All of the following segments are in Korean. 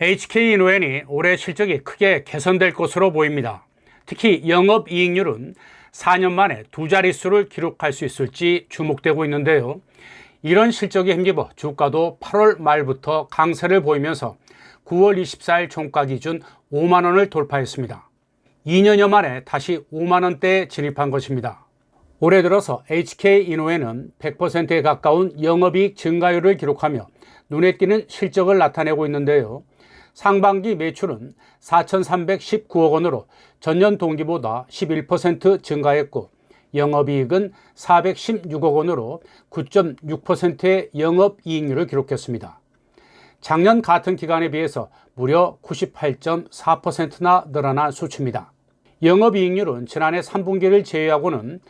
HK인후엔이 올해 실적이 크게 개선될 것으로 보입니다. 특히 영업이익률은 4년 만에 두 자릿수를 기록할 수 있을지 주목되고 있는데요. 이런 실적에 힘입어 주가도 8월 말부터 강세를 보이면서 9월 24일 종가 기준 5만 원을 돌파했습니다. 2년여 만에 다시 5만 원대에 진입한 것입니다. 올해 들어서 HK인후엔은 100%에 가까운 영업이익 증가율을 기록하며 눈에 띄는 실적을 나타내고 있는데요. 상반기 매출은 4,319억 원으로 전년 동기보다 11% 증가했고 영업이익은 416억 원으로 9.6%의 영업이익률을 기록했습니다. 작년 같은 기간에 비해서 무려 98.4%나 늘어난 수치입니다. 영업이익률은 지난해 3분기를 제외하고는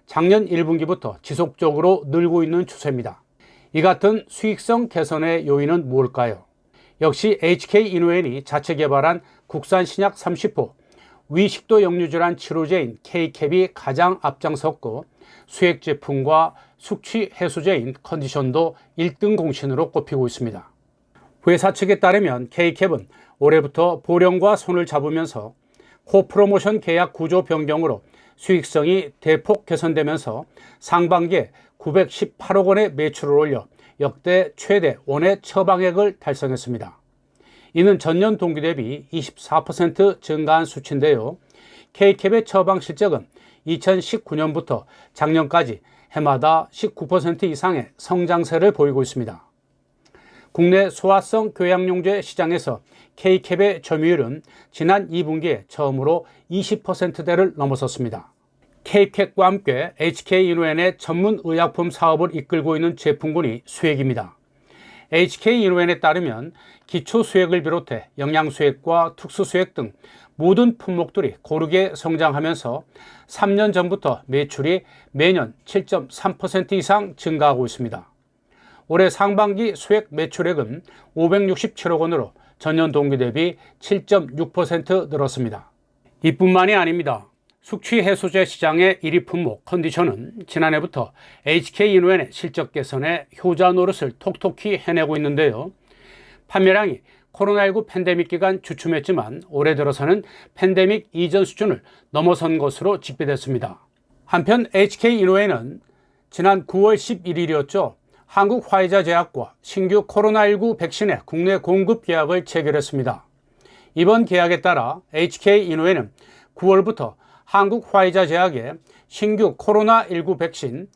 작년 1분기부터 지속적으로 늘고 있는 추세입니다. 이 같은 수익성 개선의 요인은 무엇일까요? 역시 HK인후엔이 자체 개발한 국산 신약 30호, 위식도 역류질환 치료제인 K-캡이 가장 앞장섰고 수액 제품과 숙취 해소제인 컨디션도 1등 공신으로 꼽히고 있습니다. 회사 측에 따르면 K-캡은 올해부터 보령과 손을 잡으면서 코프로모션 계약 구조 변경으로 수익성이 대폭 개선되면서 상반기에 918억 원의 매출을 올려 역대 최대 원해 처방액을 달성했습니다. 이는 전년 동기 대비 24% 증가한 수치인데요. K-캡의 처방 실적은 2019년부터 작년까지 해마다 19% 이상의 성장세를 보이고 있습니다. 국내 소화성 교양용제 시장에서 K-캡의 점유율은 지난 2분기에 처음으로 20%대를 넘어섰습니다. K-캡과 함께 HK인후엔의 전문 의약품 사업을 이끌고 있는 제품군이 수액입니다. HK인후엔에 따르면 기초수액을 비롯해 영양수액과 특수수액 등 모든 품목들이 고르게 성장하면서 3년 전부터 매출이 매년 7.3% 이상 증가하고 있습니다. 올해 상반기 수액 매출액은 567억 원으로 전년 동기 대비 7.6% 늘었습니다. 이뿐만이 아닙니다. 숙취 해소제 시장의 1위 품목 컨디션은 지난해부터 HK인후엔의 실적 개선에 효자 노릇을 톡톡히 해내고 있는데요. 판매량이 코로나19 팬데믹 기간 주춤했지만 올해 들어서는 팬데믹 이전 수준을 넘어선 것으로 집계됐습니다. 한편 HK인후엔은 지난 9월 11일이었죠. 한국 화이자제약과 신규 코로나19 백신의 국내 공급 계약을 체결했습니다. 이번 계약에 따라 HK인후엔은 9월부터 한국 화이자제약에 신규 코로나19 백신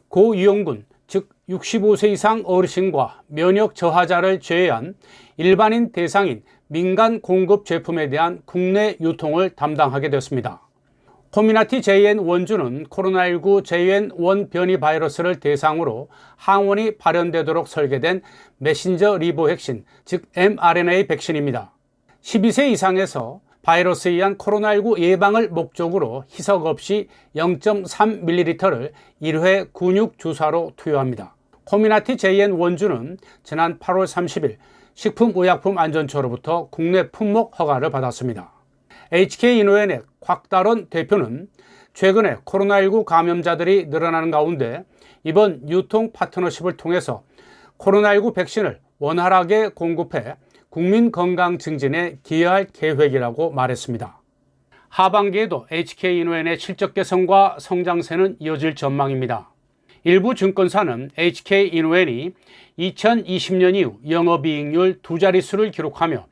고위험군, 즉 65세 이상 어르신과 면역 저하자를 제외한 일반인 대상인 민간 공급 제품에 대한 국내 유통을 담당하게 됐습니다. 코미나티 JN 원주는 코로나19 JN1 변이 바이러스를 대상으로 항원이 발현되도록 설계된 메신저 리보 핵신, 즉 mRNA 백신입니다. 12세 이상에서 바이러스에 의한 코로나19 예방을 목적으로 희석 없이 0.3ml를 1회 근육 주사로 투여합니다. 코미나티 JN 원주는 지난 8월 30일 식품의약품안전처로부터 국내 품목 허가를 받았습니다. HK인후엔의 곽다론 대표는 최근에 코로나19 감염자들이 늘어나는 가운데 이번 유통 파트너십을 통해서 코로나19 백신을 원활하게 공급해 국민 건강 증진에 기여할 계획이라고 말했습니다. 하반기에도 HK인후엔의 실적 개선과 성장세는 이어질 전망입니다. 일부 증권사는 HK인후엔이 2020년 이후 영업이익률 두 자릿수를 기록하며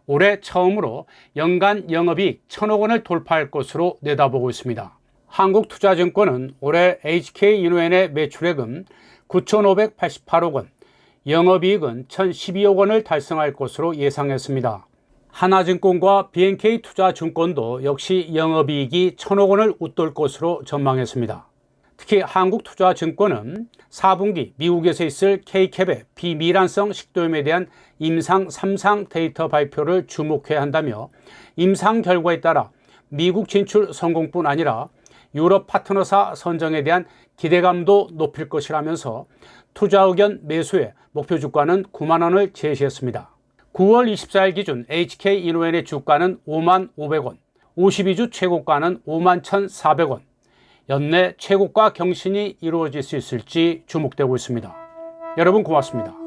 올해 처음으로 연간 영업이익 1,000억 원을 돌파할 것으로 내다보고 있습니다. 한국투자증권은 올해 HK인후엔의 매출액은 9,588억 원, 영업이익은 1,012억 원을 달성할 것으로 예상했습니다. 하나증권과 BNK투자증권도 역시 영업이익이 1,000억 원을 웃돌 것으로 전망했습니다. 특히 한국투자증권은 4분기 미국에서 있을 K-캡의 비미란성 식도염에 대한 임상 3상 데이터 발표를 주목해야 한다며 임상 결과에 따라 미국 진출 성공뿐 아니라 유럽 파트너사 선정에 대한 기대감도 높일 것이라면서 투자 의견 매수의 목표 주가는 9만 원을 제시했습니다. 9월 24일 기준 HK인후엔의 주가는 5만 500원, 52주 최고가는 5만 1,400원, 연내 최고가 경신이 이루어질 수 있을지 주목되고 있습니다. 여러분 고맙습니다.